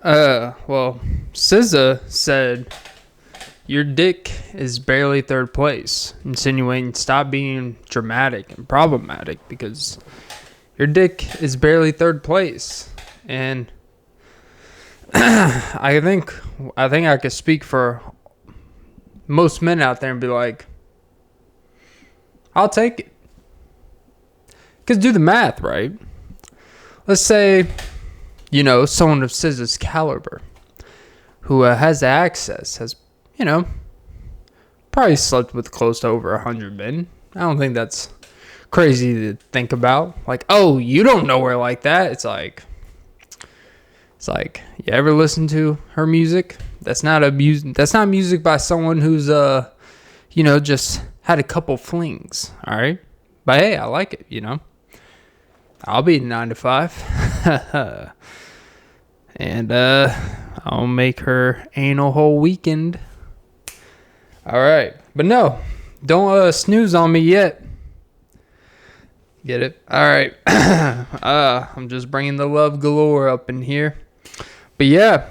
Well, SZA said your dick is barely third place, insinuating stop being dramatic and problematic because your dick is barely third place. And I think I could speak for most men out there and be like, I'll take it. Because do the math, right? Let's say, someone of SZA's caliber who has the access, has, probably slept with close to over 100 men. I don't think that's crazy to think about. Like, oh, you don't know her like that. It's like, you ever listen to her music? That's not music by someone who's, just had a couple flings, all right? But hey, I like it, I'll be 9 to 5. And I'll make her anal whole weekend. All right. But no, don't snooze on me yet. Get it? All right. I'm just bringing the love galore up in here. But yeah,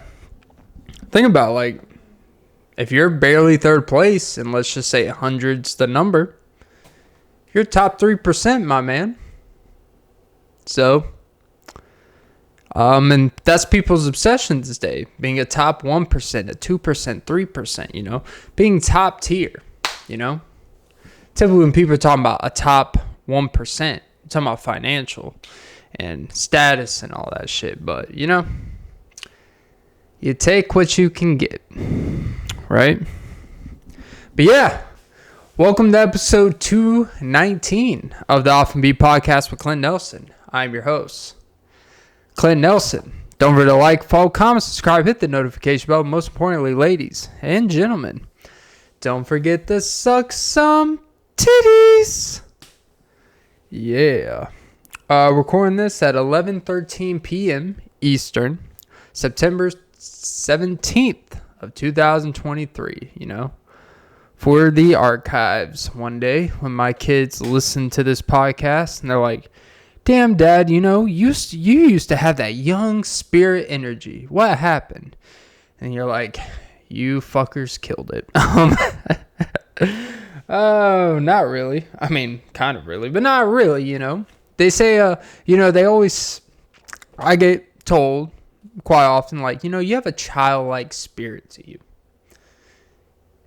think about, like, if you're barely third place, and let's just say 100's the number, you're top 3%, my man. So, and that's people's obsession this day, being a top 1%, a 2%, 3%, being top tier, Typically when people are talking about a top 1%, they're talking about financial and status and all that shit. But, you take what you can get, right? But yeah, welcome to episode 219 of the Often Be Podcast with Clint Nelson. I'm your host, Clint Nelson. Don't forget to like, follow, comment, subscribe, hit the notification bell. Most importantly, ladies and gentlemen, don't forget to suck some titties. Yeah. Recording this at 11:13 p.m. Eastern, September 17th of 2023, for the archives. One day when my kids listen to this podcast and they're like, damn, Dad, you used to have that young spirit energy. What happened? And you're like, you fuckers killed it. Oh, not really. I mean, kind of really, but not really, They say, they always, I get told quite often, like, you have a childlike spirit to you.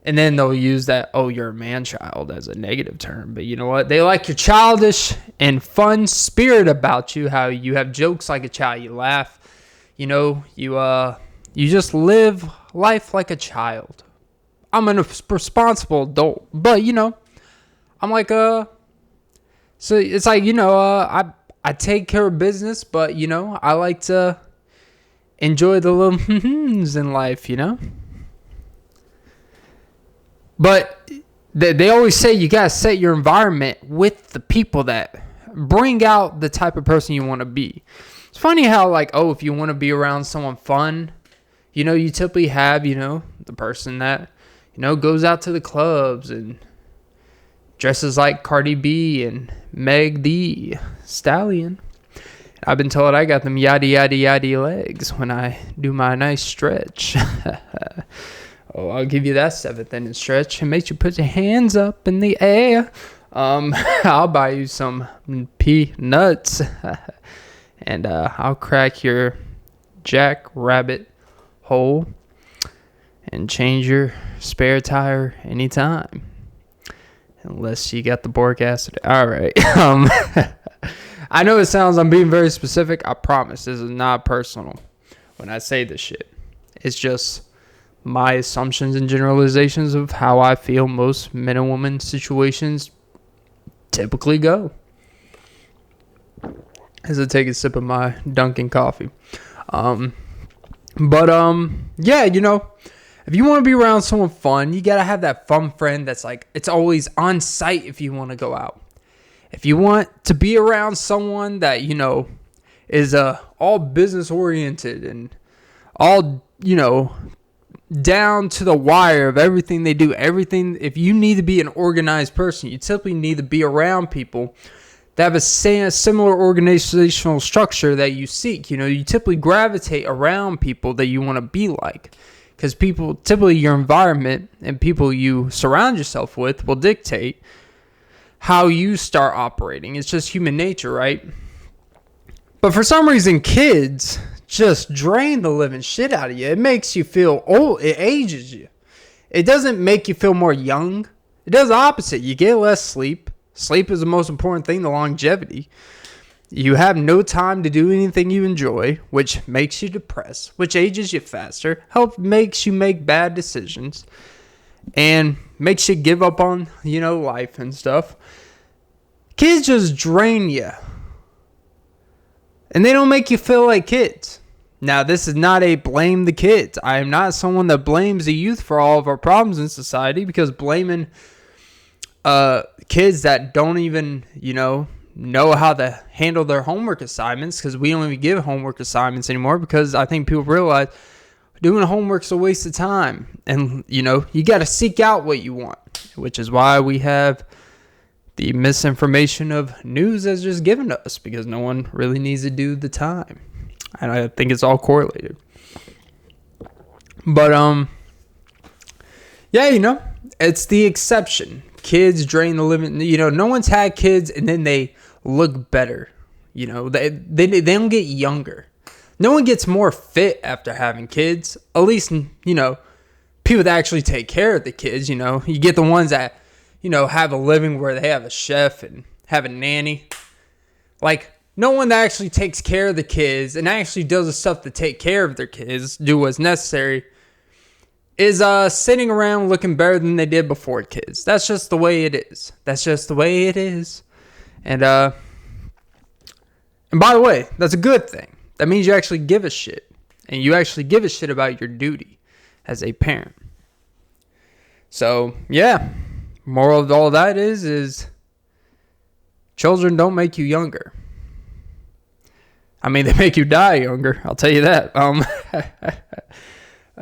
And then they'll use that, oh, you're a man-child as a negative term. But you know what? They like your childish and fun spirit about you, how you have jokes like a child. You laugh. You just live life like a child. I'm a responsible adult. But, I'm like, so it's like, I take care of business. But, I like to enjoy the little in life, But they always say you got to set your environment with the people that bring out the type of person you want to be. It's funny how, like, if you want to be around someone fun, you typically have, the person that, goes out to the clubs and dresses like Cardi B and Meg the Stallion. I've been told I got them yaddy yaddy yaddy legs when I do my nice stretch. Oh, I'll give you that 7th inning stretch. It makes you put your hands up in the air. I'll buy you some peanuts. And I'll crack your jackrabbit hole and change your spare tire anytime. Unless you got the boric acid. All right. I know it sounds I'm being very specific. I promise this is not personal when I say this shit. It's just my assumptions and generalizations of how I feel most men and women situations typically go. As I take a sip of my Dunkin' coffee. Yeah, if you want to be around someone fun, you got to have that fun friend that's like, it's always on site if you want to go out. If you want to be around someone that, is all business oriented and all, down to the wire of everything they do, everything. If you need to be an organized person, you typically need to be around people that have a similar organizational structure that you seek. You know, you typically gravitate around people that you want to be like, because people, typically your environment and people you surround yourself with will dictate how you start operating. It's just human nature, right? But for some reason, kids just drain the living shit out of you. It makes you feel old. It ages you. It doesn't make you feel more young. It does the opposite. You get less sleep. Sleep is the most important thing to longevity. You have no time to do anything you enjoy, which makes you depressed, which ages you faster, makes you make bad decisions, and makes you give up on, life and stuff. Kids just drain you. And they don't make you feel like kids. Now, this is not a blame the kids. I am not someone that blames the youth for all of our problems in society, because blaming kids that don't even, know how to handle their homework assignments, because we don't even give homework assignments anymore, because I think people realize doing homework's a waste of time. And, you got to seek out what you want, which is why we have the misinformation of news as just given to us, because no one really needs to do the time. And I think it's all correlated. But, yeah, it's the exception. Kids drain the living, no one's had kids and then they look better. They don't get younger. No one gets more fit after having kids. At least, people that actually take care of the kids, You get the ones that, have a living where they have a chef and have a nanny. Like, no one that actually takes care of the kids and actually does the stuff to take care of their kids, do what's necessary, is sitting around looking better than they did before kids. That's just the way it is. That's just the way it is. And by the way, that's a good thing. That means you actually give a shit. And you actually give a shit about your duty as a parent. So, yeah. Moral of all that is children don't make you younger. I mean, they make you die younger. I'll tell you that.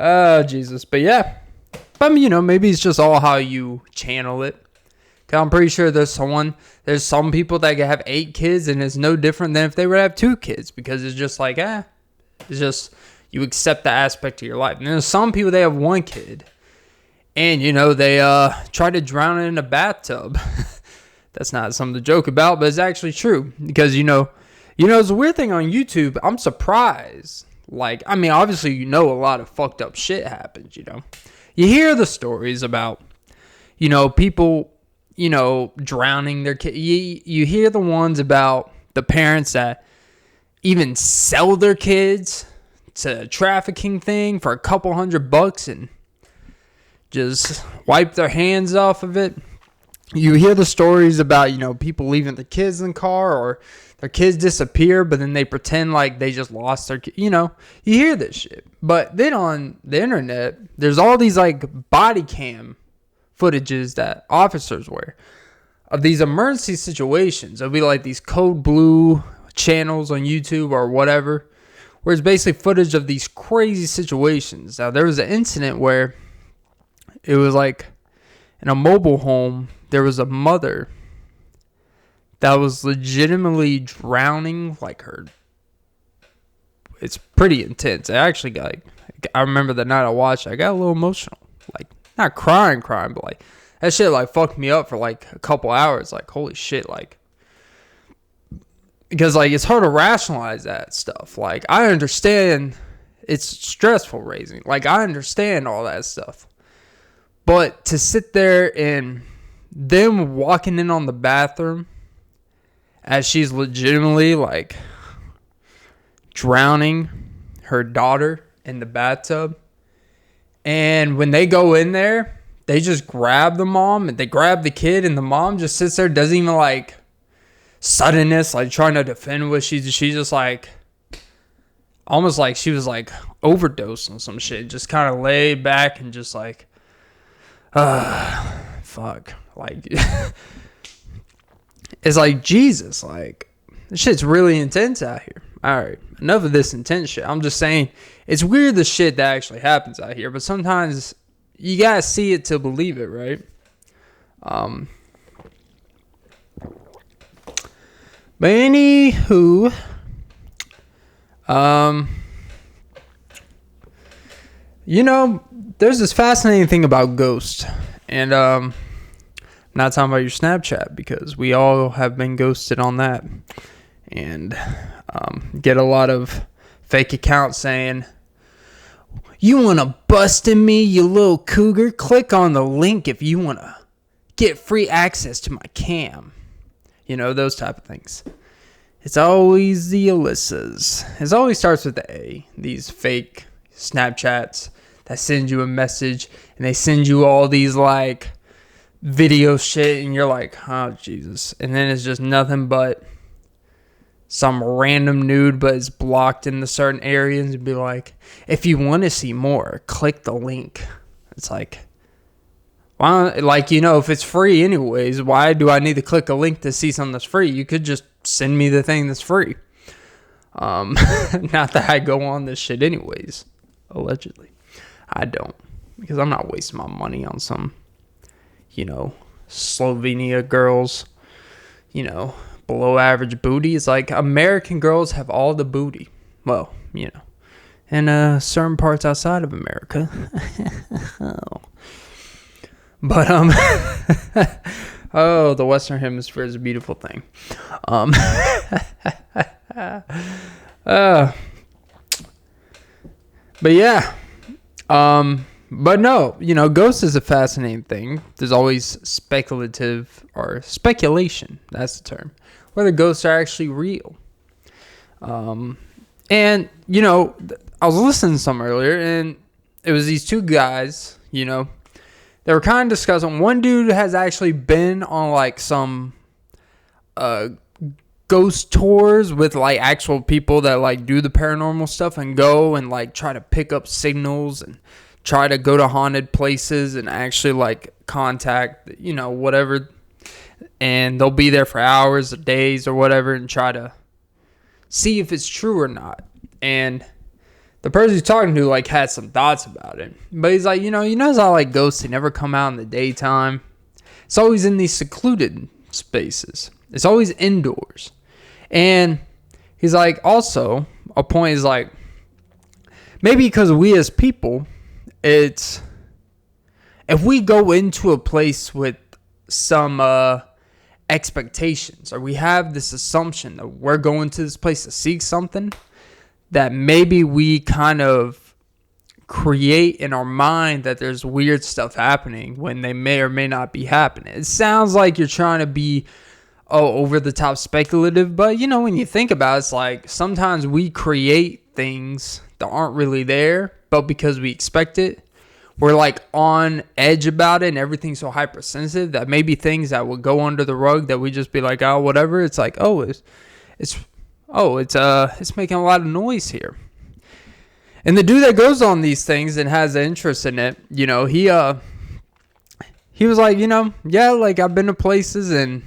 Oh, Jesus. But yeah. But, maybe it's just all how you channel it. 'Cause I'm pretty sure there's some people that can have 8 kids and it's no different than if they would have 2 kids. Because it's just like, it's just, you accept the aspect of your life. And there's some people, they have 1 kid. And, they try to drown it in a bathtub. That's not something to joke about, but it's actually true. Because, it's a weird thing on YouTube. I'm surprised. Like, I mean, obviously, a lot of fucked up shit happens, You hear the stories about, people, drowning their kids. You hear the ones about the parents that even sell their kids to a trafficking thing for a couple $100 and just wipe their hands off of it. You hear the stories about, people leaving their kids in the car, or their kids disappear, but then they pretend like they just lost their kid. You hear this shit. But then on the internet, there's all these like body cam footages that officers wear of these emergency situations. It'll be like these code blue channels on YouTube or whatever, where it's basically footage of these crazy situations. Now, there was an incident where it was like in a mobile home, there was a mother that was legitimately drowning, like her. It's pretty intense. I remember the night I watched it, I got a little emotional. Like, not crying, but like, that shit like fucked me up for like a couple hours. Like, holy shit, like. Because like, it's hard to rationalize that stuff. Like, I understand it's stressful raising. Like, I understand all that stuff. But to sit there and them walking in on the bathroom as she's legitimately like drowning her daughter in the bathtub. And when they go in there, they just grab the mom and they grab the kid, and the mom just sits there, doesn't even like suddenness, like trying to defend what she's just like, almost like she was like overdosing some shit. Just kind of lay back and just like, fuck. Like, it's like, Jesus, like, this shit's really intense out here. All right, enough of this intense shit. I'm just saying, it's weird the shit that actually happens out here, but sometimes you gotta see it to believe it, right? But anywho, there's this fascinating thing about ghosts. And I'm not talking about your Snapchat, because we all have been ghosted on that. And get a lot of fake accounts saying, "You want to bust in me, you little cougar? Click on the link if you want to get free access to my cam." Those type of things. It's always the Alyssas. It always starts with the A. These fake Snapchats that send you a message, and they send you all these like video shit, and you're like, oh Jesus. And then it's just nothing but some random nude, but it's blocked in the certain areas, and be like, if you want to see more, click the link. It's like, why? If it's free anyways, why do I need to click a link to see something that's free? You could just send me the thing that's free. Not that I go on this shit anyways. Allegedly, I don't, because I'm not wasting my money on some, Slovenia girls, below average booty. It's like American girls have all the booty. Well, in certain parts outside of America. But oh, the Western Hemisphere is a beautiful thing. But yeah. But no, ghosts is a fascinating thing. There's always speculative or speculation, that's the term, whether ghosts are actually real. And, I was listening to some earlier, and it was these two guys, they were kind of discussing. One dude has actually been on like some ghost tours with like actual people that like do the paranormal stuff and go and like try to pick up signals and try to go to haunted places and actually like contact, whatever. And they'll be there for hours or days or whatever and try to see if it's true or not. And the person he's talking to like had some thoughts about it. But he's like, you know how like ghosts, they never come out in the daytime. It's always in these secluded spaces. It's always indoors. And he's like, also, a point is like, maybe because we as people, it's, if we go into a place with some expectations, or we have this assumption that we're going to this place to seek something, that maybe we kind of create in our mind that there's weird stuff happening when they may or may not be happening. It sounds like you're trying to be over the top speculative, but when you think about it, it's like sometimes we create things that aren't really there, but because we expect it, we're like on edge about it, and everything's so hypersensitive that maybe things that would go under the rug that we just be like, oh, whatever. It's like, it's making a lot of noise here. And the dude that goes on these things and has an interest in it, he was like, yeah, like I've been to places and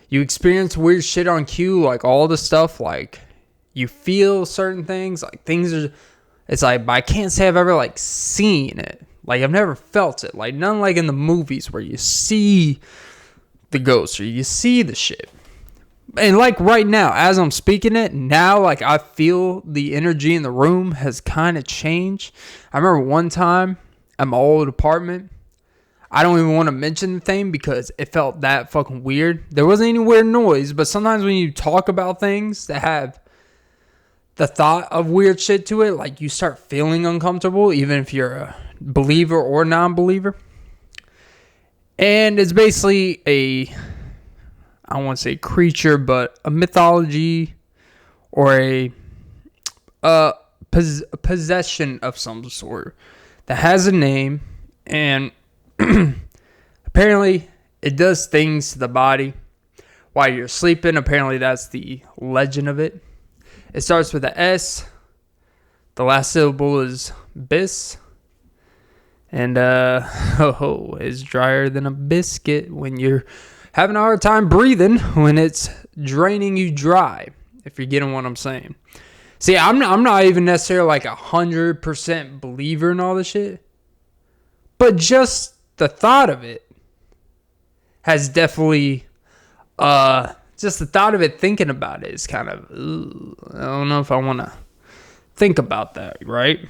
you experience weird shit on cue, like all the stuff, like you feel certain things, like things are, it's like, but I can't say I've ever like seen it. Like I've never felt it. Like none like in the movies where you see the ghosts or you see the shit. And like right now, as I'm speaking it, now like I feel the energy in the room has kind of changed. I remember one time at my old apartment, I don't even want to mention the thing because it felt that fucking weird. There wasn't any weird noise, but sometimes when you talk about things that have the thought of weird shit to it, like you start feeling uncomfortable, even if you're a believer or non-believer. And it's basically I don't want to say creature, but a mythology or a possession of some sort that has a name, and apparently it does things to the body while you're sleeping. Apparently that's the legend of it. It starts with a S. The last syllable is bis. And it's drier than a biscuit when you're having a hard time breathing, when it's draining you dry, if you're getting what I'm saying. See, I'm not even necessarily like 100% believer in all this shit, but just the thought of it has definitely just the thought of it, thinking about it is kind of, I don't know if I want to think about that, right?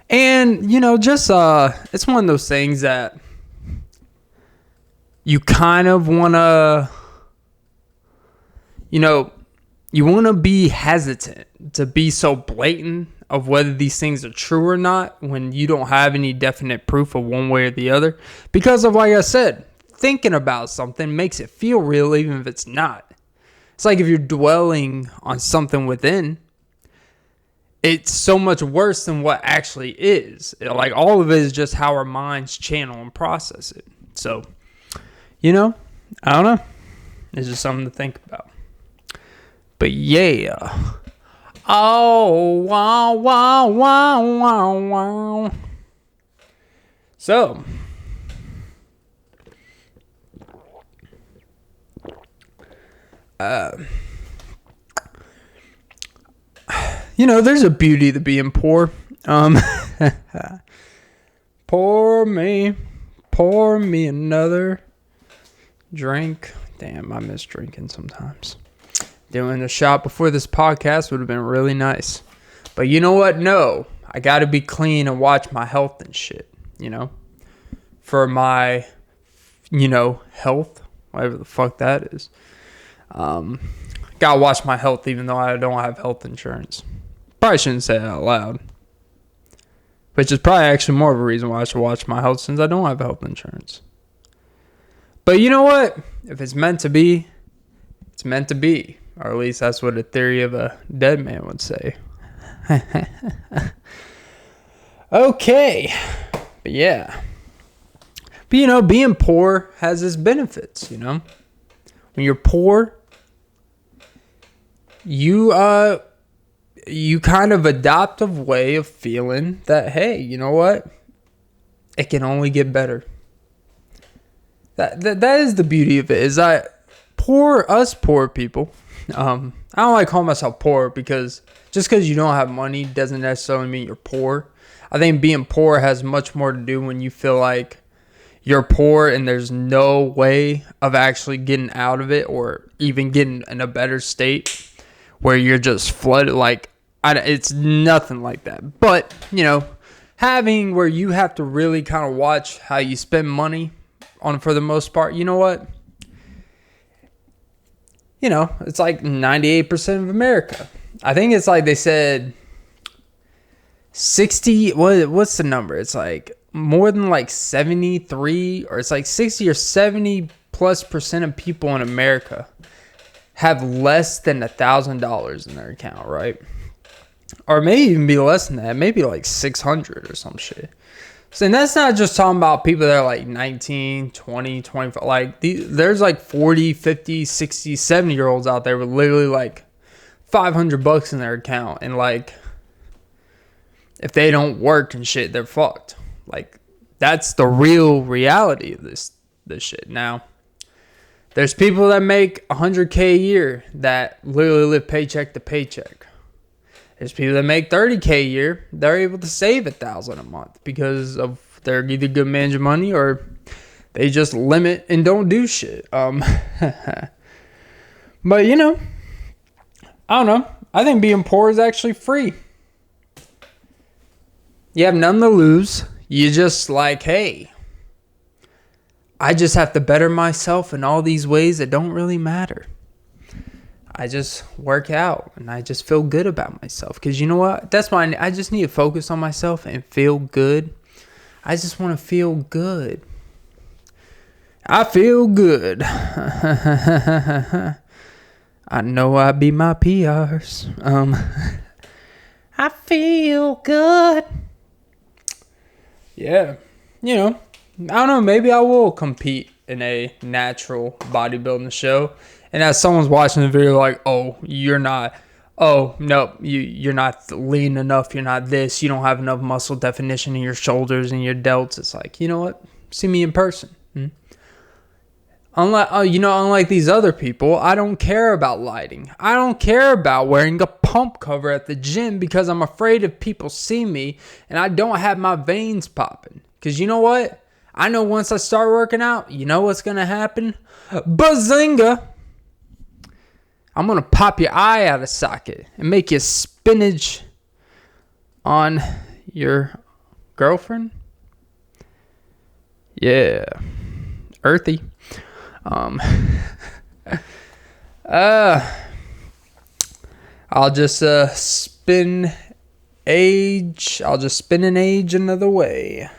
And, just, it's one of those things that you kind of want to, you want to be hesitant to be so blatant of whether these things are true or not when you don't have any definite proof of one way or the other. Because of, like I said, thinking about something makes it feel real even if it's not. It's like if you're dwelling on something within, it's so much worse than what actually is. Like, all of it is just how our minds channel and process it. So, I don't know. It's just something to think about. But yeah. Oh, wow, wow, wow, wow, wow. So, there's a beauty to being poor. Pour me another drink. Damn, I miss drinking sometimes. Doing a shot before this podcast would have been really nice. But you know what? No, I got to be clean and watch my health and shit, for my, health, whatever the fuck that is. Gotta watch my health even though I don't have health insurance. Probably shouldn't say it out loud. Which is probably actually more of a reason why I should watch my health since I don't have health insurance. But you know what? If it's meant to be, it's meant to be. Or at least that's what a theory of a dead man would say. Okay. But yeah. But being poor has its benefits, When you're poor, you kind of adopt a way of feeling that, hey, you know what? It can only get better. That is the beauty of it, is that us poor people, I don't like calling myself poor because just because you don't have money doesn't necessarily mean you're poor. I think being poor has much more to do when you feel like you're poor and there's no way of actually getting out of it or even getting in a better state where you're just flooded. Like, it's nothing like that. But, having where you have to really kind of watch how you spend money on, for the most part, you know what? It's like 98% of America. I think it's like they said 60, what's the number? It's like more than like 73, or it's like 60 or 70 plus percent of people in America have less than $1,000 in their account, right? Or maybe even be less than that. Maybe like 600 or some shit. So, and that's not just talking about people that are like 19, 20, 25. Like, there's like 40, 50, 60, 70-year-olds out there with literally like $500 in their account. And like, if they don't work and shit, they're fucked. Like, that's the real reality of this shit. Now, there's people that make $100K a year that literally live paycheck to paycheck. There's people that make $30K a year. They're able to save $1,000 a month because of they're either good managing money or they just limit and don't do shit. But I don't know. I think being poor is actually free. You have nothing to lose. You just like, hey, I just have to better myself in all these ways that don't really matter. I just work out and I just feel good about myself. Because you know what? That's why I just need to focus on myself and feel good. I just want to feel good. I feel good. I know I be my PRs. I feel good. Yeah. I don't know. Maybe I will compete in a natural bodybuilding show. And as someone's watching the video, like, oh, you're not, oh, no, you're not lean enough. You're not this. You don't have enough muscle definition in your shoulders and your delts. It's like, you know what? See me in person. Unlike these other people, I don't care about lighting. I don't care about wearing a pump cover at the gym because I'm afraid if people see me and I don't have my veins popping. Because you know what? I know once I start working out, you know what's going to happen? Bazinga! I'm going to pop your eye out of socket and make you spinach on your girlfriend. Yeah. Earthy. I'll just spin age. I'll just spin an age another way.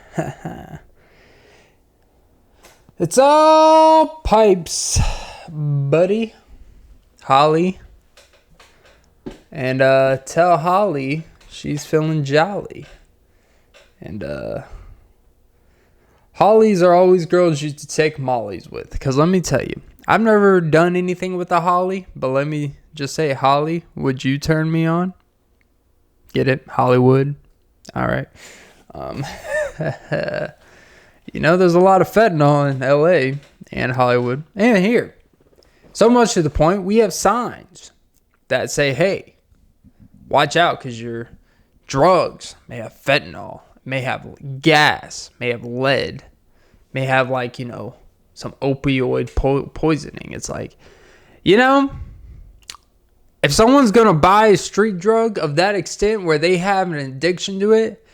It's all pipes, buddy. Holly. And tell Holly she's feeling jolly. And Hollies are always girls you to take mollies with. Because let me tell you, I've never done anything with a Holly. But let me just say, Holly, would you turn me on? Get it? Hollywood. All right. You know, there's a lot of fentanyl in LA and Hollywood and here. So much to the point, we have signs that say, hey, watch out because your drugs may have fentanyl, may have gas, may have lead, may have like, you know, some opioid poisoning. It's like, you know, if someone's going to buy a street drug of that extent where they have an addiction to it,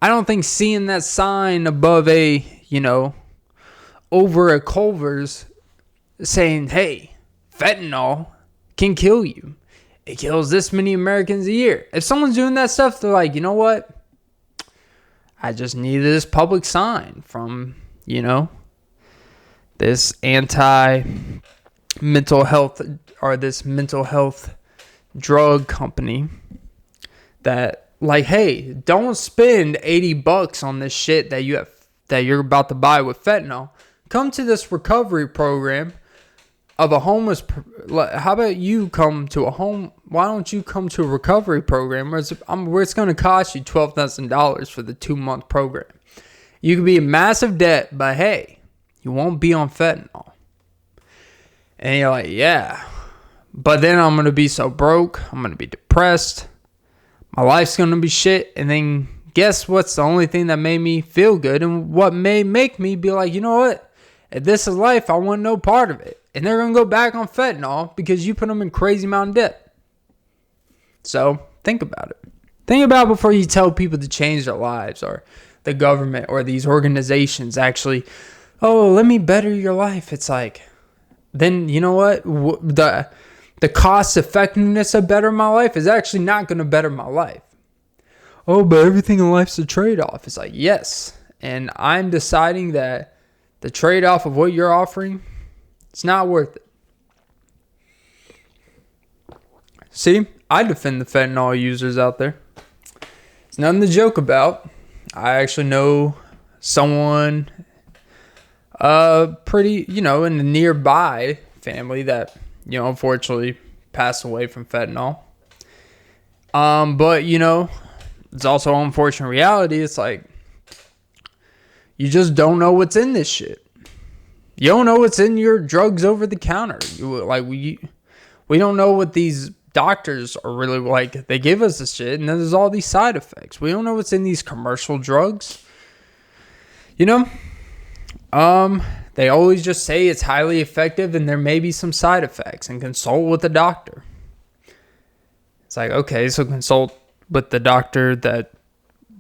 I don't think seeing that sign above a, you know, over a Culver's saying, hey, fentanyl can kill you. It kills this many Americans a year. If someone's doing that stuff, they're like, you know what? I just need this public sign from, you know, this anti-mental health or this mental health drug company that like, hey, don't spend $80 on this shit that you're about to buy with fentanyl. Come to this recovery program of a homeless. How about you come to a home? Why don't you come to a recovery program where it's going to cost you $12,000 for the 2-month program? You could be in massive debt, but hey, you won't be on fentanyl. And you're like, yeah, but then I'm going to be so broke. I'm going to be depressed. My life's going to be shit. And then guess what's the only thing that made me feel good and what may make me be like, you know what? If this is life, I want no part of it. And they're going to go back on fentanyl because you put them in crazy amount of debt. So think about it. Think about it before you tell people to change their lives or the government or these organizations actually, oh, let me better your life. It's like, then you know what? The cost effectiveness of better my life is actually not going to better my life. Oh, but everything in life's a trade-off. It's like, yes. And I'm deciding that the trade-off of what you're offering, it's not worth it. See, I defend the fentanyl users out there. It's nothing to joke about. I actually know someone pretty, you know, in the nearby family that, you know, unfortunately passed away from fentanyl. But, you know, it's also an unfortunate reality. It's like, you just don't know what's in this shit. You don't know what's in your drugs over the counter. We don't know what these doctors are really like. They give us this shit, and then there's all these side effects. We don't know what's in these commercial drugs. You know, they always just say it's highly effective, and there may be some side effects, and consult with the doctor. It's like, okay, so consult with the doctor that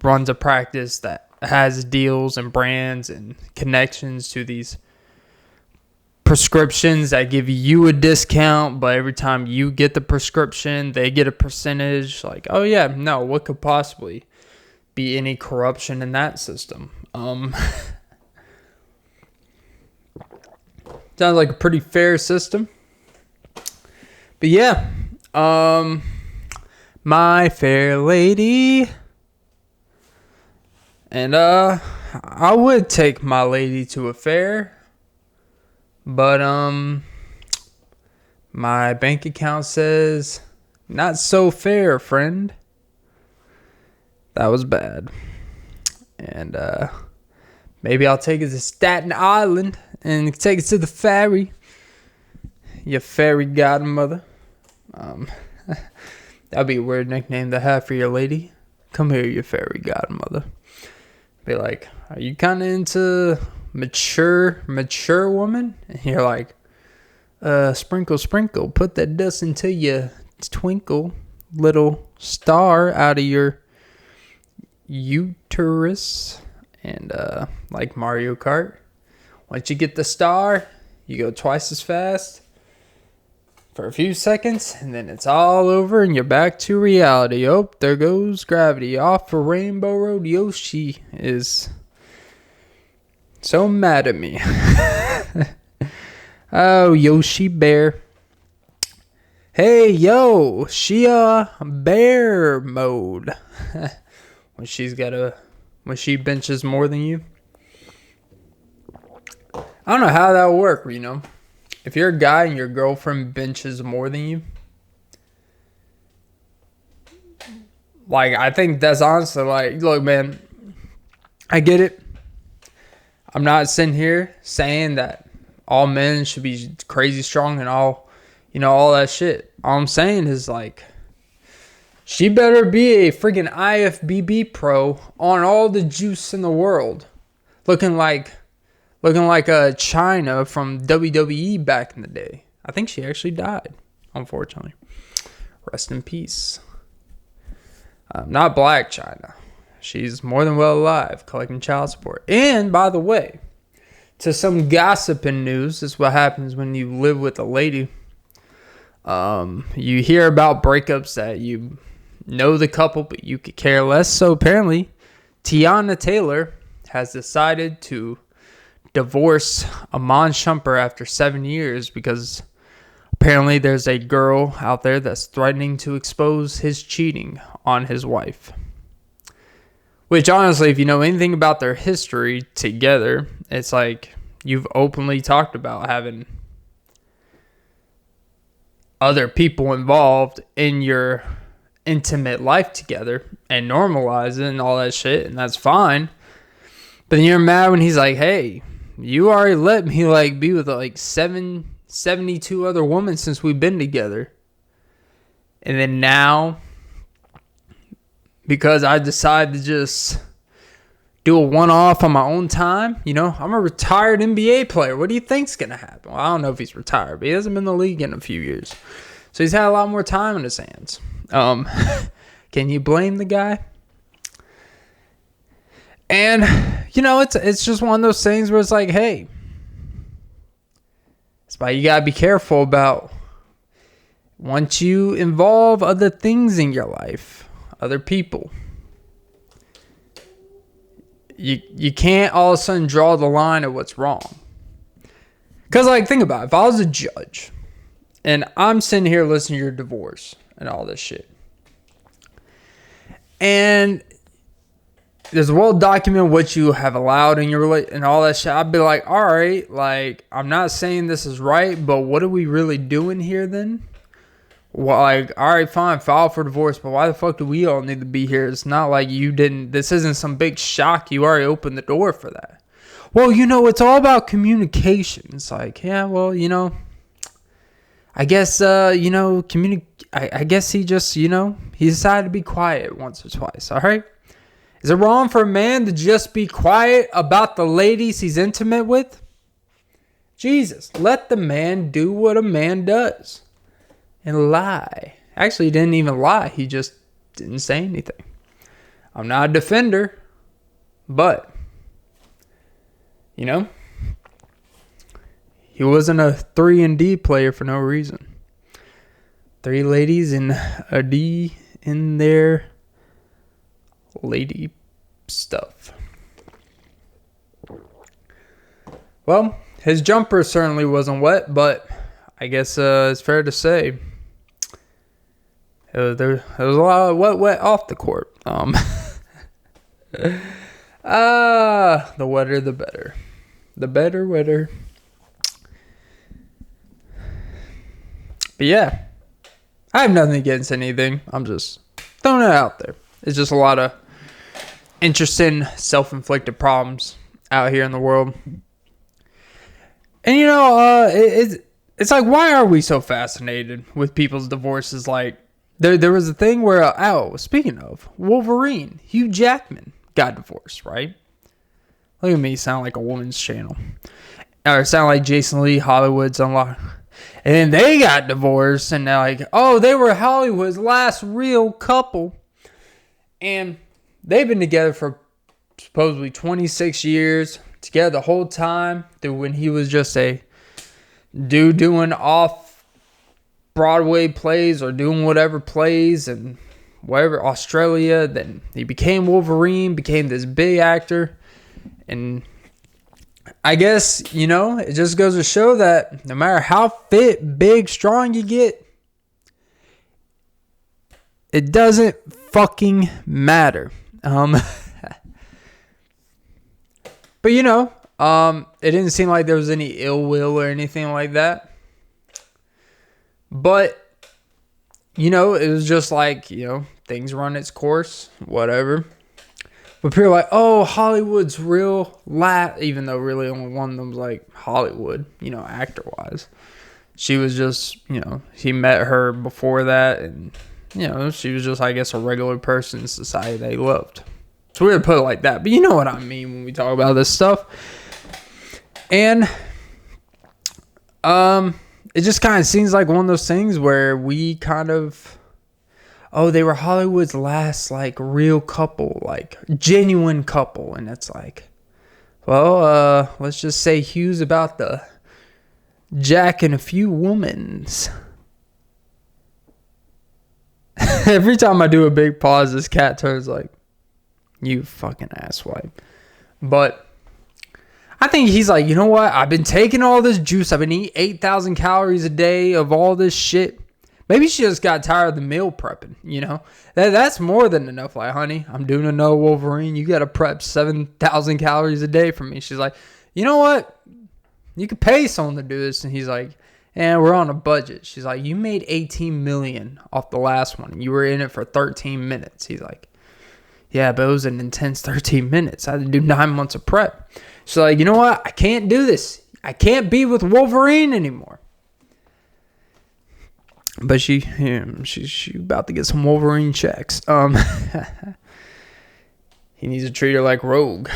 runs a practice that has deals and brands and connections to these prescriptions that give you a discount, but every time you get the prescription, they get a percentage. Like, oh yeah, no, what could possibly be any corruption in that system? Sounds like a pretty fair system. But yeah, my fair lady. And I would take my lady to a fair. But my bank account says, not so fair, friend. That was bad. And maybe I'll take it to Staten Island and take it to the ferry. Your fairy godmother. That'd be a weird nickname to have for your lady. Come here, your fairy godmother. Be like, are you kind of into mature woman? And you're like, Sprinkle, sprinkle, put that dust into your twinkle little star out of your uterus. And like Mario Kart, once you get the star, you go twice as fast for a few seconds, and then it's all over and you're back to reality. Oh, there goes gravity. Off for Rainbow Road. Yoshi is so mad at me. Oh, Yoshi Bear. Hey, yo, she bear mode. when she benches more than you. I don't know how that will work, you know. If you're a guy and your girlfriend benches more than you, like, I think that's honestly like, look, man, I get it. I'm not sitting here saying that all men should be crazy strong and all, you know, all that shit. All I'm saying is, like, she better be a friggin' IFBB pro on all the juice in the world. Looking like China from WWE back in the day. I think she actually died, unfortunately. Rest in peace. Not Black China. She's more than well alive, collecting child support. And, by the way, to some gossiping news, this is what happens when you live with a lady. You hear about breakups that you know the couple, but you could care less. So apparently, Teyana Taylor has decided to divorce Iman Shumpert after 7 years because apparently there's a girl out there that's threatening to expose his cheating on his wife. Which, honestly, if you know anything about their history together, it's like you've openly talked about having other people involved in your intimate life together and normalize it and all that shit, and that's fine. But then you're mad when he's like, hey, you already let me, like, be with, like, 72 other women since we've been together. And then now, because I decide to just do a one-off on my own time, you know, I'm a retired NBA player. What do you think's going to happen? Well, I don't know if he's retired, but he hasn't been in the league in a few years. So he's had a lot more time in his hands. Can you blame the guy? And, you know, it's just one of those things where it's like, hey, it's why you got to be careful about once you involve other things in your life, other people. You can't all of a sudden draw the line of what's wrong. Because, like, think about it. If I was a judge and I'm sitting here listening to your divorce and all this shit, and there's well documented what you have allowed in your relationship and all that shit, I'd be like, all right, like, I'm not saying this is right, but what are we really doing here then? Well, like, all right, fine, file for divorce, but why the fuck do we all need to be here? It's not like you didn't, this isn't some big shock. You already opened the door for that. Well, you know, it's all about communication. It's like, yeah, well, you know, I guess, you know, I guess he just, you know, he decided to be quiet once or twice, all right? Is it wrong for a man to just be quiet about the ladies he's intimate with? Jesus, let the man do what a man does. And lie. Actually, he didn't even lie. He just didn't say anything. I'm not a defender, but, you know, he wasn't a 3-and-D player for no reason. 3 ladies and a D in their lady stuff. Well, his jumper certainly wasn't wet, but I guess it's fair to say there was a lot of wet off the court. The wetter, the better. The better, wetter. But yeah, I have nothing against anything. I'm just throwing it out there. It's just a lot of interesting self-inflicted problems out here in the world. And, you know, it's like, why are we so fascinated with people's divorces? Like, there was a thing where, speaking of, Wolverine, Hugh Jackman got divorced, right? Look at me sound like a woman's channel. Or sound like Jason Lee, Hollywood's Unlocked. And then they got divorced, and they're like, oh, they were Hollywood's last real couple. And they've been together for supposedly 26 years, together the whole time, through when he was just a dude doing off-Broadway plays or doing whatever plays and whatever, Australia. Then he became Wolverine, became this big actor. And I guess, it just goes to show that no matter how fit, big, strong you get, it doesn't fucking matter. But it didn't seem like there was any ill will or anything like that. But it was just like, things run its course, whatever. But people are like, oh, Hollywood's real even though really only one of them's like Hollywood, actor-wise. She was just, he met her before that, and, she was just, I guess, a regular person in society they loved. It's weird to put it like that, but you know what I mean when we talk about this stuff. And it just kind of seems like one of those things where we kind of, oh, they were Hollywood's last, like, real couple, like, genuine couple. And it's like, well, let's just say Hugh's about to jack in a few womans. Every time I do a big pause, this cat turns like, you fucking asswipe. But I think he's like, you know what? I've been taking all this juice. I've been eating 8,000 calories a day of all this shit. Maybe she just got tired of the meal prepping, That's more than enough. Like, honey, I'm doing another Wolverine. You got to prep 7,000 calories a day for me. She's like, you know what? You could pay someone to do this. And he's like, we're on a budget. She's like, you made $18 million off the last one. And you were in it for 13 minutes. He's like, yeah, but it was an intense 13 minutes. I had to do 9 months of prep. She's like, you know what? I can't do this. I can't be with Wolverine anymore. But she's about to get some Wolverine checks. He needs to treat her like Rogue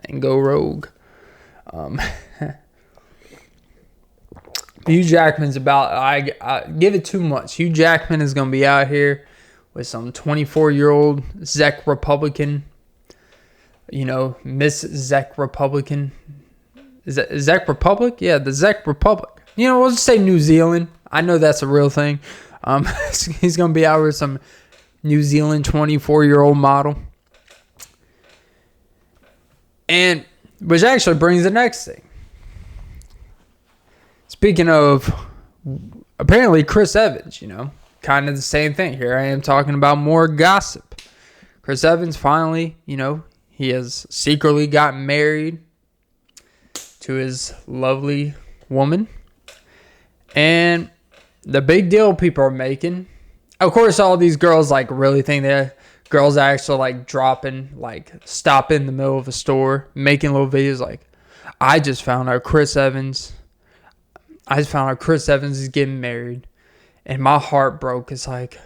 and go Rogue. Hugh Jackman's about, I give it 2 months. Hugh Jackman is going to be out here with some 24-year-old Czech Republican, Miss Czech Republican. Is that Czech Republic? Yeah, the Czech Republic. We'll just say New Zealand. I know that's a real thing. He's going to be out with some New Zealand 24-year-old model. And, which actually brings the next thing. Speaking of, apparently Chris Evans, kind of the same thing. Here I am talking about more gossip. Chris Evans finally, he has secretly gotten married to his lovely woman. And the big deal people are making, of course, all these girls like really think that girls actually like stop in the middle of a store, making little videos like, I just found out Chris Evans is getting married, and my heart broke. It's like,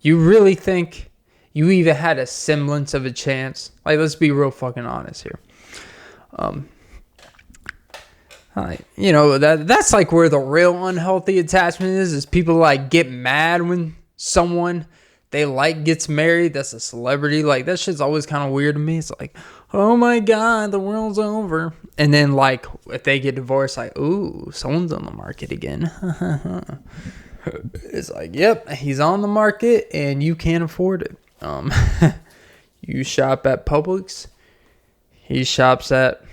you really think you even had a semblance of a chance? Like, let's be real fucking honest here. That's like where the real unhealthy attachment is people like get mad when someone they like gets married that's a celebrity. Like, that shit's always kind of weird to me. It's like, oh my god, the world's over. And then like if they get divorced, like, ooh, someone's on the market again. It's like, yep, he's on the market and you can't afford it. You shop at Publix, he shops at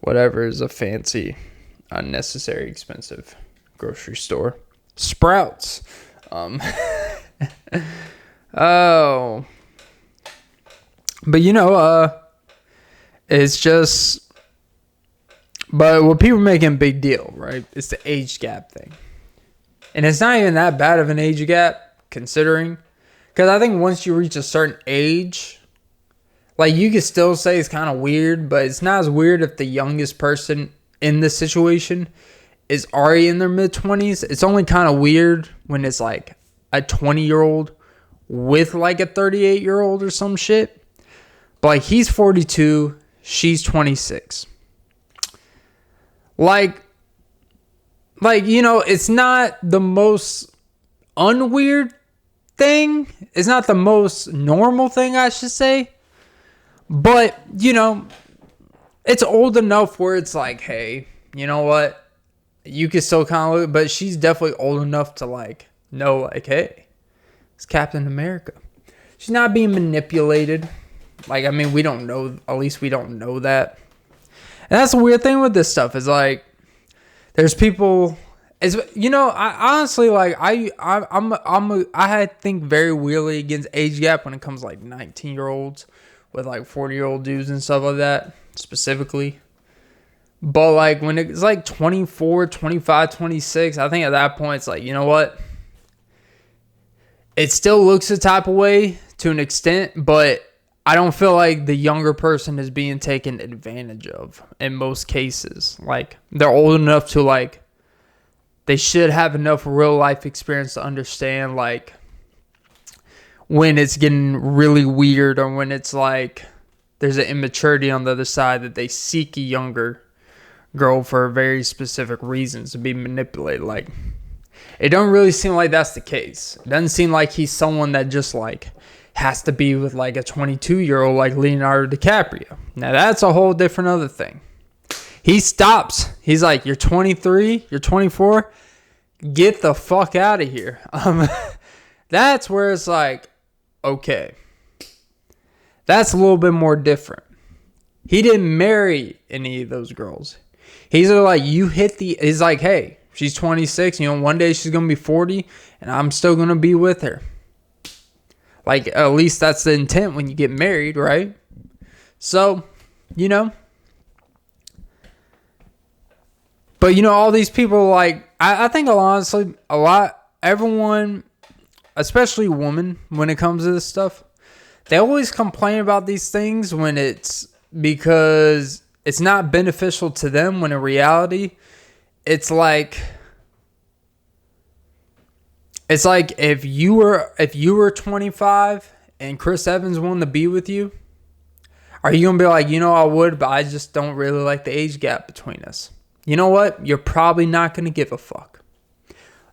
whatever is a fancy, unnecessary, expensive grocery store. Sprouts. Oh. But it's just, but what people are making a big deal, right? It's the age gap thing. And it's not even that bad of an age gap, considering, because I think once you reach a certain age, like, you could still say it's kind of weird, but it's not as weird if the youngest person in this situation is already in their mid-20s. It's only kind of weird when it's like a 20-year-old with like a 38-year-old or some shit. But like, he's 42, she's 26. Like, it's not the most unweird thing. It's not the most normal thing, I should say. But, it's old enough where it's like, hey, you know what? You can still kind of look, but she's definitely old enough to know, hey, it's Captain America. She's not being manipulated. We don't know, at least we don't know that. And that's the weird thing with this stuff is there's people, I honestly, I think very weirdly against age gap when it comes to 19-year-olds with 40-year-old dudes and stuff like that, specifically. But when it's 24, 25, 26, I think at that point it's you know what? It still looks a type of way to an extent, but I don't feel like the younger person is being taken advantage of in most cases. They're old enough to they should have enough real life experience to understand when it's getting really weird or when it's there's an immaturity on the other side that they seek a younger girl for very specific reasons to be manipulated. It don't really seem like that's the case. It doesn't seem like he's someone that just has to be with a 22-year-old like Leonardo DiCaprio. Now that's a whole different other thing. He stops. He's you're 23, you're 24, get the fuck out of here. That's where it's okay. That's a little bit more different. He didn't marry any of those girls. He's he's hey, she's 26, one day she's going to be 40 and I'm still going to be with her. At least that's the intent when you get married, right? So, But, all these people, I think honestly, everyone, especially women, when it comes to this stuff, they always complain about these things when it's because it's not beneficial to them, when in reality, it's if you were 25 and Chris Evans wanted to be with you, are you going to be I would, but I just don't really like the age gap between us? You know what? You're probably not going to give a fuck.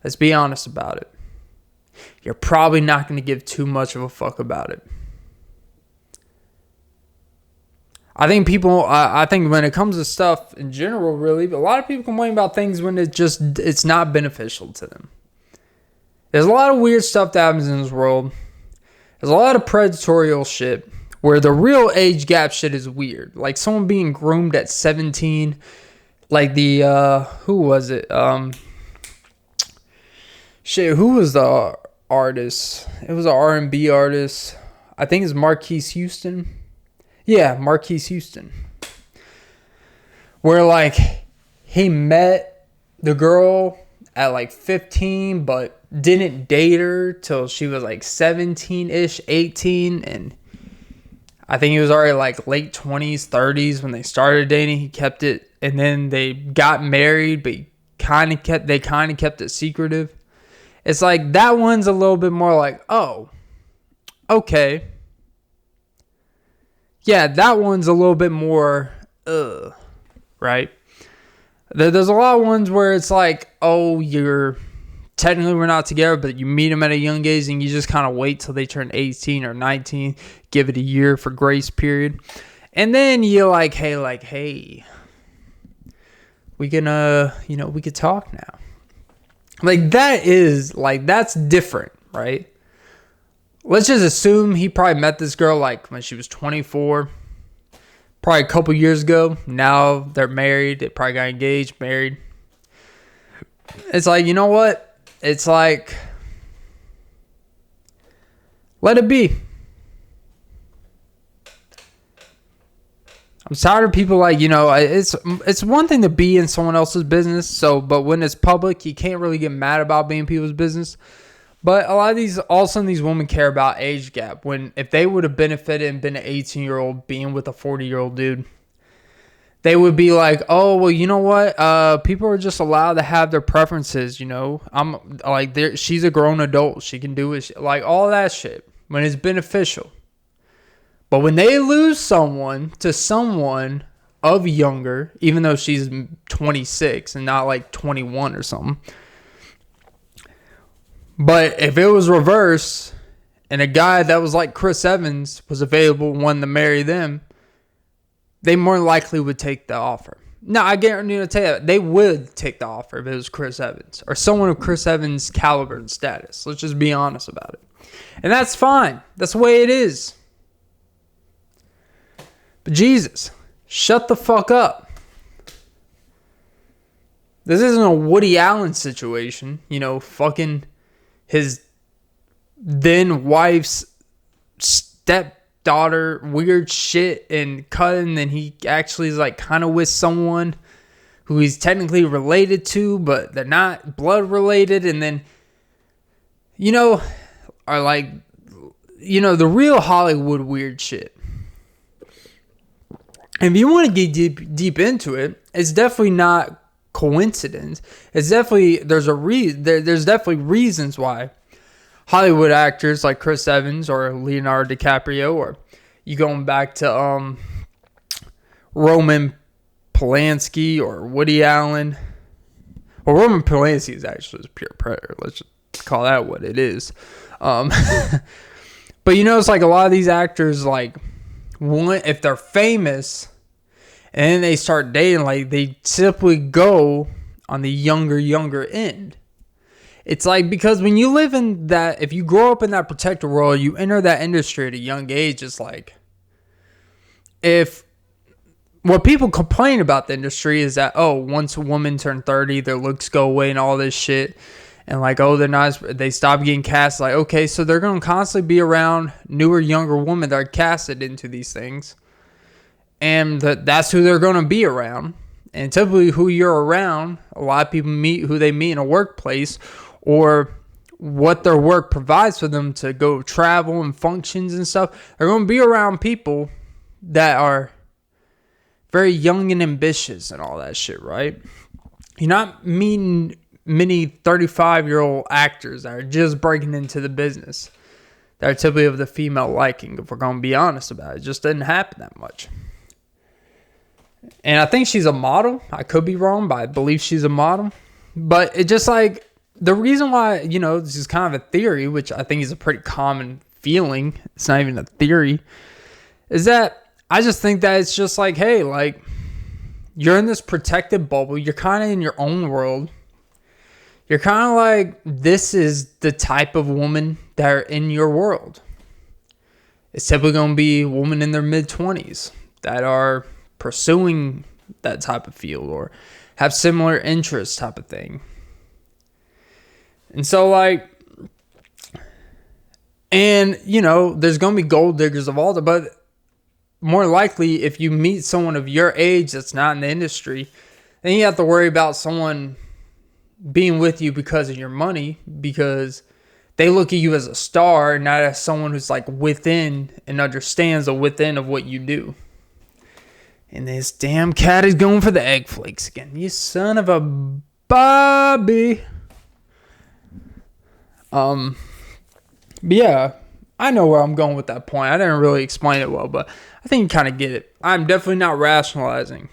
Let's be honest about it. You're probably not going to give too much of a fuck about it. I think when it comes to stuff in general, really, a lot of people complain about things when it's not beneficial to them. There's a lot of weird stuff that happens in this world. There's a lot of predatorial shit where the real age gap shit is weird. Someone being groomed at 17. Who was it? Who was the artist? It was an R&B artist. I think it's Marquise Houston. Yeah, Marquise Houston. Where he met the girl at 15, but didn't date her till she was 17-ish, 18, and I think he was already late 20s, 30s when they started dating. He kept it, and then they got married, but they kind of kept it secretive. It's that one's a little bit more oh, okay. Yeah, that one's a little bit more, right? There's a lot of ones where it's oh, technically we're not together, but you meet them at a young age and you just kind of wait till they turn 18 or 19, give it a year for grace period. And then you're hey, we can, we could talk now. That's different, right? Let's just assume he probably met this girl when she was 24, probably a couple years ago. Now they're married. They probably got engaged, married. It's you know what? It's let it be. I'm tired of people it's one thing to be in someone else's business. But when it's public, you can't really get mad about being people's business. But a lot of all of a sudden these women care about age gap. When if they would have benefited and been an 18-year-old being with a 40-year-old dude, they would be oh, well, you know what? People are just allowed to have their preferences, I'm she's a grown adult. She can do it. All that shit when it's beneficial. But when they lose someone to someone of younger, even though she's 26 and not like 21 or something. But if it was reversed and a guy that was like Chris Evans was available, wanted to marry them, they more likely would take the offer. No, I guarantee you, tell you, they would take the offer if it was Chris Evans or someone of Chris Evans' caliber and status. Let's just be honest about it. And that's fine. That's the way it is. But Jesus, shut the fuck up. This isn't a Woody Allen situation. You know, fucking his then wife's stepdaughter, weird shit, and cutting, and he actually is like kind of with someone who he's technically related to, but they're not blood related, and then, you know, are like, you know, the real Hollywood weird shit. And if you want to get deep into it, it's definitely not coincidence. It's definitely there's definitely reasons why Hollywood actors like Chris Evans or Leonardo DiCaprio, or you going back to Roman Polanski or Woody Allen. Well, Roman Polanski is actually a pure predator. Let's just call that what it is. But you know, it's like a lot of these actors, like, if they're famous and then they start dating, like, they simply go on the younger end. It's like, because when you live in that, if you grow up in that protected world, you enter that industry at a young age. It's like, if what people complain about the industry is that, oh, once a woman turn 30, their looks go away and all this shit. And like, oh, they're not, they stop getting cast. Like, okay, so they're going to constantly be around newer, younger women that are casted into these things. And that's who they're going to be around. And typically who you're around, a lot of people meet who they meet in a workplace, or what their work provides for them to go travel and functions and stuff. They're going to be around people that are very young and ambitious and all that shit, right? You're not meeting many 35-year-old actors that are just breaking into the business that are typically of the female liking, if we're going to be honest about it. It just didn't happen that much. And I think she's a model. I could be wrong, but I believe she's a model. But it just like, the reason why, you know, this is kind of a theory, which I think is a pretty common feeling, it's not even a theory, is that I just think that it's just like, hey, like, you're in this protected bubble. You're kind of in your own world. You're kind of like, this is the type of woman that are in your world. It's typically going to be women in their mid-20s that are pursuing that type of field or have similar interests type of thing. And so, like, and, you know, there's going to be gold diggers of all that, but more likely, if you meet someone of your age that's not in the industry, then you have to worry about someone being with you because of your money, because they look at you as a star, not as someone who's like within and understands the within of what you do. And this damn cat is going for the egg flakes again. You son of a Bobby. But yeah, I know where I'm going with that point. I didn't really explain it well, but I think you kind of get it. I'm definitely not rationalizing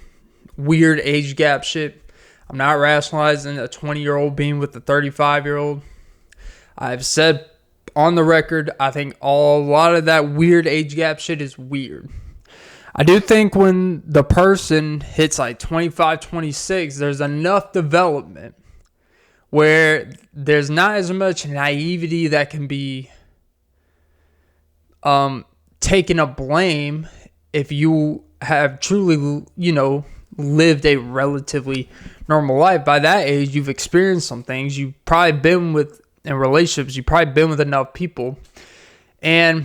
weird age gap shit. I'm not rationalizing a 20-year-old being with a 35-year-old. I've said on the record, I think a lot of that weird age gap shit is weird. I do think when the person hits like 25, 26, there's enough development where there's not as much naivety that can be taken a blame if you have truly, you know, lived a relatively normal life. By that age, you've experienced some things. You've probably been with, in relationships, you've probably been with enough people. And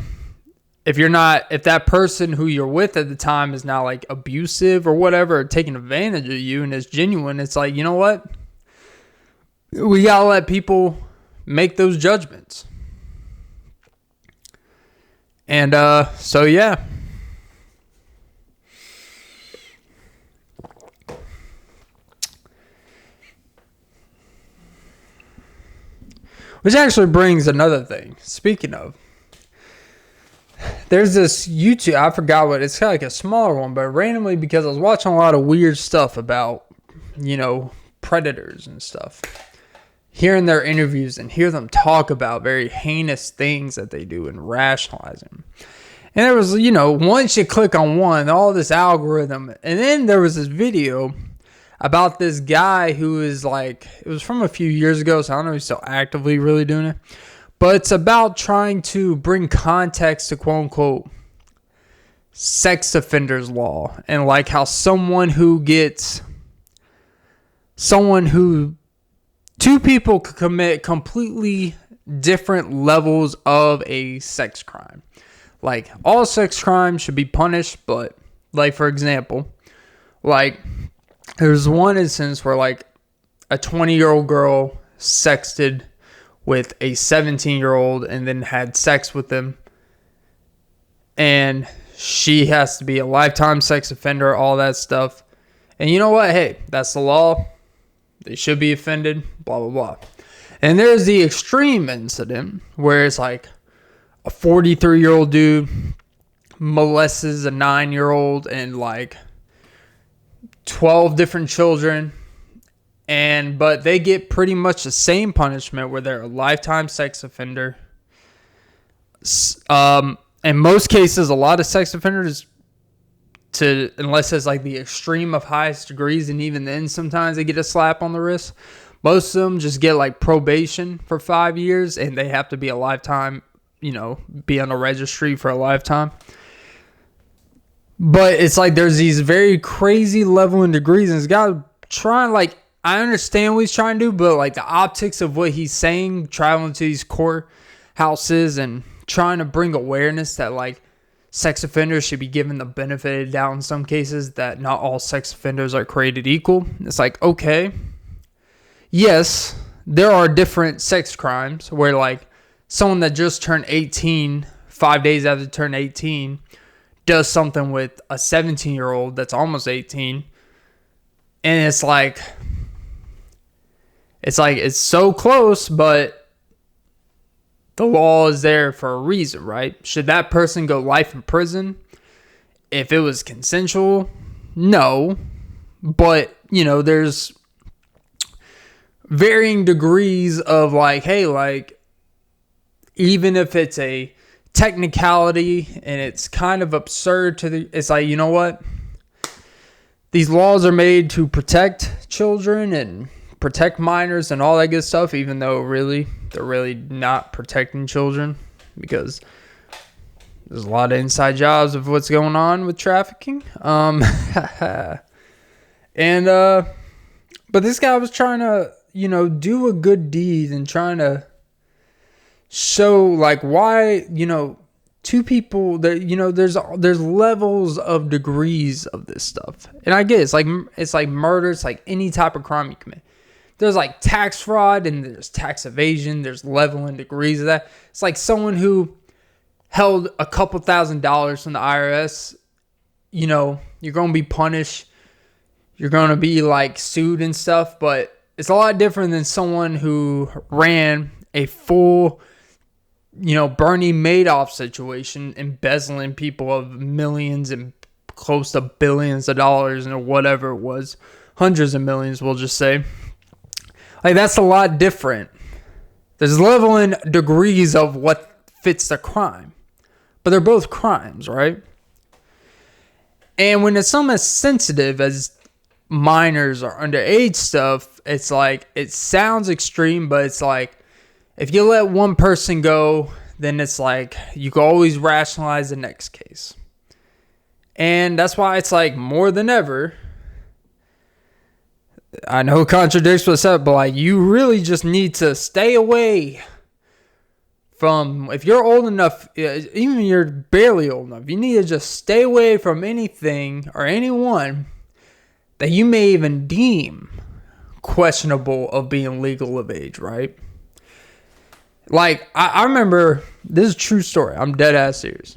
if that person who you're with at the time is not like abusive or whatever, or taking advantage of you and is genuine, it's like, you know what? We gotta let people make those judgments. And so yeah. Which actually brings another thing. Speaking of, there's this YouTube, I forgot what, it's kind of like a smaller one, but randomly, because I was watching a lot of weird stuff about, predators and stuff. Hearing their interviews and hear them talk about very heinous things that they do and rationalizing. And there was, once you click on one, all this algorithm. And then there was this video about this guy who is like, it was from a few years ago, so I don't know if he's still actively really doing it. But it's about trying to bring context to quote unquote sex offenders law. And like how two people could commit completely different levels of a sex crime. Like, all sex crimes should be punished, but, like, for example, like, there's one instance where, like, a 20-year-old girl sexted with a 17-year-old and then had sex with them, and she has to be a lifetime sex offender, all that stuff. And you know what? Hey, that's the law. They should be offended, blah, blah, blah. And there's the extreme incident where it's like a 43-year-old dude molests a 9-year-old and like 12 different children. But they get pretty much the same punishment where they're a lifetime sex offender. In most cases, a lot of sex offenders, unless it's like the extreme of highest degrees, and even then sometimes they get a slap on the wrist. Most of them just get like probation for 5 years, and they have to be a lifetime, be on a registry for a lifetime. But it's like there's these very crazy level and degrees, and this guy trying, like, I understand what he's trying to do, but like the optics of what he's saying, traveling to these courthouses and trying to bring awareness that like sex offenders should be given the benefit of the doubt in some cases, that not all sex offenders are created equal. It's like, okay, yes, there are different sex crimes where like someone that just turned 18, 5 days after turn 18, does something with a 17-year-old that's almost 18. And it's so close, but the law is there for a reason, right? Should that person go life in prison if it was consensual? No. But, there's varying degrees of like, hey, like, even if it's a technicality and it's kind of absurd it's like, you know what? These laws are made to protect children and protect minors and all that good stuff, even though really they're really not protecting children, because there's a lot of inside jobs of what's going on with trafficking. But this guy was trying to, do a good deed and trying to show like why, two people that, there's levels of degrees of this stuff. And I get it. It's like murder. It's like any type of crime you commit. There's like tax fraud and there's tax evasion. There's level and degrees of that. It's like someone who held a couple $1,000s from the IRS. You're going to be punished. You're going to be like sued and stuff. But it's a lot different than someone who ran a full, Bernie Madoff situation, embezzling people of millions and close to billions of dollars and whatever it was. Hundreds of millions, we'll just say. Like, that's a lot different. There's level and degrees of what fits the crime. But they're both crimes, right? And when it's something as sensitive as minors or underage stuff, it's like, it sounds extreme, but it's like, if you let one person go, then it's like, you can always rationalize the next case. And that's why it's like, more than ever, I know it contradicts what's up, but like, you really just need to stay away from, if you're old enough, even if you're barely old enough, you need to just stay away from anything or anyone that you may even deem questionable of being legal of age, right? Like, I remember, this is a true story. I'm dead ass serious.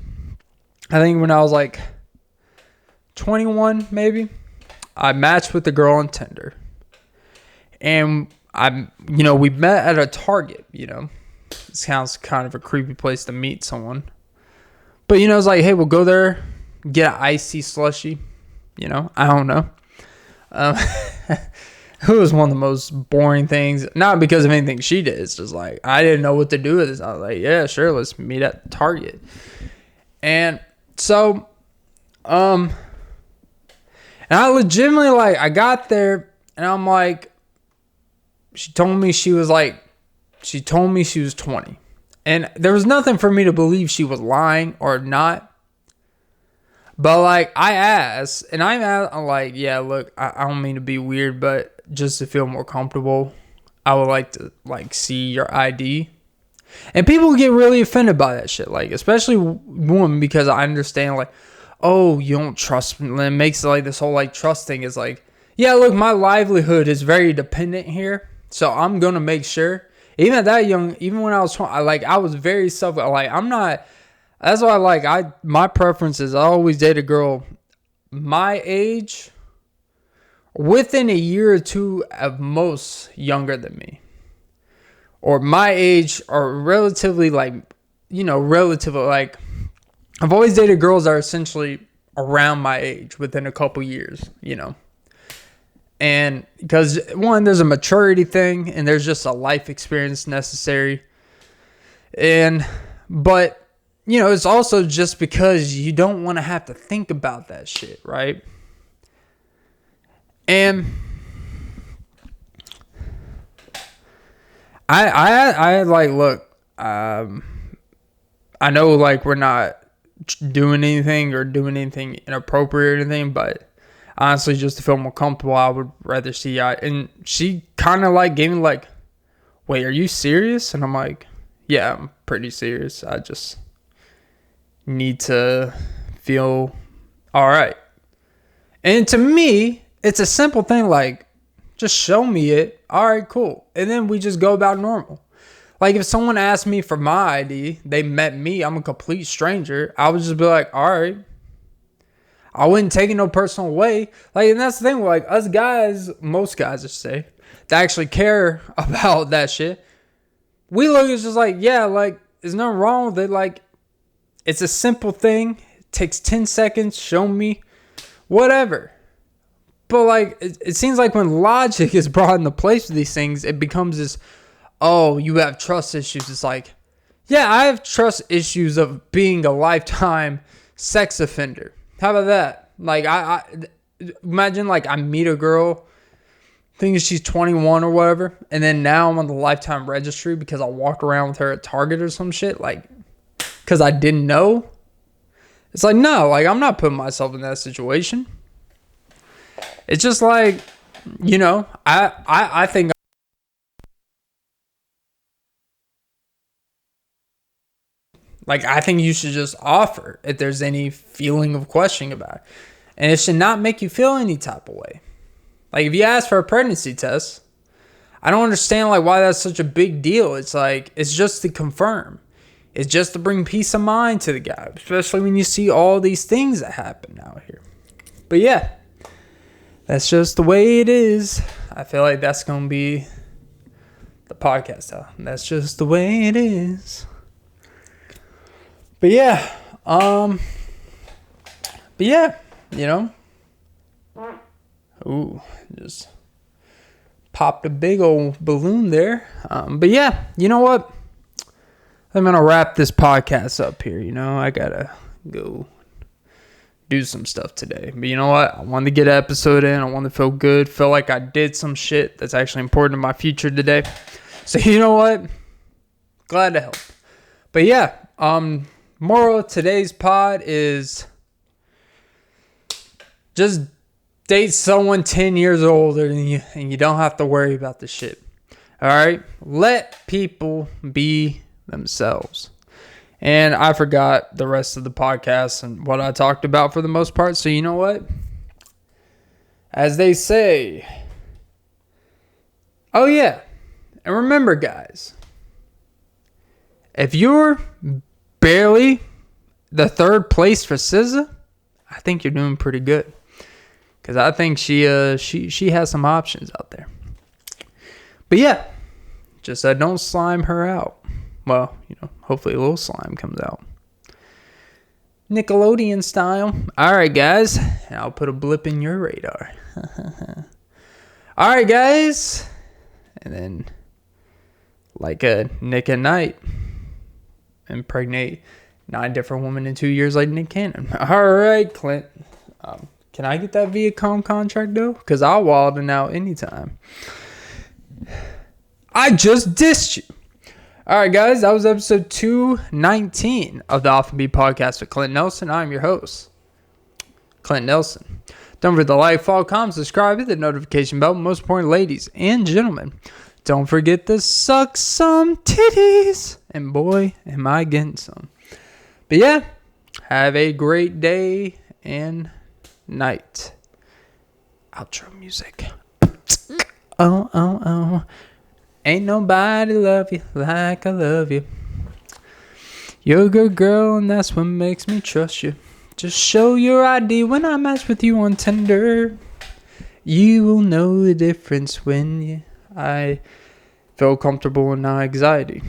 I think when I was like 21, maybe, I matched with a girl on Tinder. And we met at a Target, It sounds kind of a creepy place to meet someone. But, you know, it's like, hey, we'll go there, get an icy slushy. You know, I don't know. It was one of the most boring things. Not because of anything she did. It's just like, I didn't know what to do with this. I was like, yeah, sure, let's meet at Target. And so, and I legitimately, like, I got there, and I'm like, she told me she was 20. And there was nothing for me to believe she was lying or not. But, like, I asked, and I'm like, yeah, look, I don't mean to be weird, but just to feel more comfortable, I would like to, like, see your ID. And people get really offended by that shit, like, especially women, because I understand, like, oh, you don't trust me. And it makes it like this whole, like, trust thing is like, yeah, look, my livelihood is very dependent here, so I'm going to make sure. Even at that young, even when I was 20, I was very I'm not. That's why, my preference is I always date a girl my age, within a year or two at most younger than me. Or my age, or relatively, I've always dated girls that are essentially around my age within a couple years, you know. And because, one, there's a maturity thing, and there's just a life experience necessary. But, you know, it's also just because you don't want to have to think about that shit, right? And I know, like, we're not doing anything inappropriate or anything, but honestly, just to feel more comfortable, I would rather see I. And she kind of, like, gave me, like, wait, are you serious? And I'm like, yeah, I'm pretty serious. I just need to feel all right. And to me, it's a simple thing, like, just show me it. All right, cool. And then we just go about normal. Like, if someone asked me for my ID, they met me, I'm a complete stranger, I would just be like, all right. I wouldn't take it no personal way. Like, and that's the thing, like, us guys, most guys, I should say, that actually care about that shit, we look at just like, yeah, like, there's nothing wrong with it. Like, it's a simple thing. It takes 10 seconds. Show me. Whatever. But, like, it seems like when logic is brought into place with these things, it becomes this, oh, you have trust issues. It's like, yeah, I have trust issues of being a lifetime sex offender. How about that? Like, I imagine, like, I meet a girl, thinking she's 21 or whatever, and then now I'm on the lifetime registry because I walked around with her at Target or some shit, like, because I didn't know. It's like, no, like, I'm not putting myself in that situation. It's just like, you know, I think I think you should just offer if there's any feeling of questioning about it. And it should not make you feel any type of way. Like, if you ask for a pregnancy test, I don't understand, like, why that's such a big deal. It's like, it's just to confirm. It's just to bring peace of mind to the guy, especially when you see all these things that happen out here. But yeah, that's just the way it is. I feel like that's going to be the podcast title. That's just the way it is. But yeah, you know. Ooh, just popped a big old balloon there. But yeah, you know what? I'm going to wrap this podcast up here. You know, I got to go do some stuff today. But you know what? I wanted to get an episode in. I wanted to feel good. Feel like I did some shit that's actually important in my future today. So you know what? Glad to help. But yeah, moral of today's pod is just date someone 10 years older than you, and you don't have to worry about the shit. All right? Let people be themselves. And I forgot the rest of the podcast and what I talked about for the most part. So you know what? As they say. Oh yeah. And remember, guys. If you're barely the third place for SZA, I think you're doing pretty good. Because I think she has some options out there. But yeah, just don't slime her out. Well, you know, hopefully a little slime comes out. Nickelodeon style. All right, guys. And I'll put a blip in your radar. All right, guys. And then, like a Nick at Night, impregnate 9 different women in 2 years like Nick Cannon. All right, Clint. Can I get that Viacom contract, though? Because I'll wildin' out anytime. I just dissed you. All right, guys. That was episode 219 of the Off and Be podcast with Clint Nelson. I'm your host, Clint Nelson. Don't forget to like, follow, comment, subscribe, hit the notification bell. Most important, ladies and gentlemen, don't forget to suck some titties. And boy, am I getting some. But yeah, have a great day and night. Outro music. Oh, oh, oh. Ain't nobody love you like I love you. You're a good girl and that's what makes me trust you. Just show your ID when I match with you on Tinder. You will know the difference when I feel comfortable and not anxiety.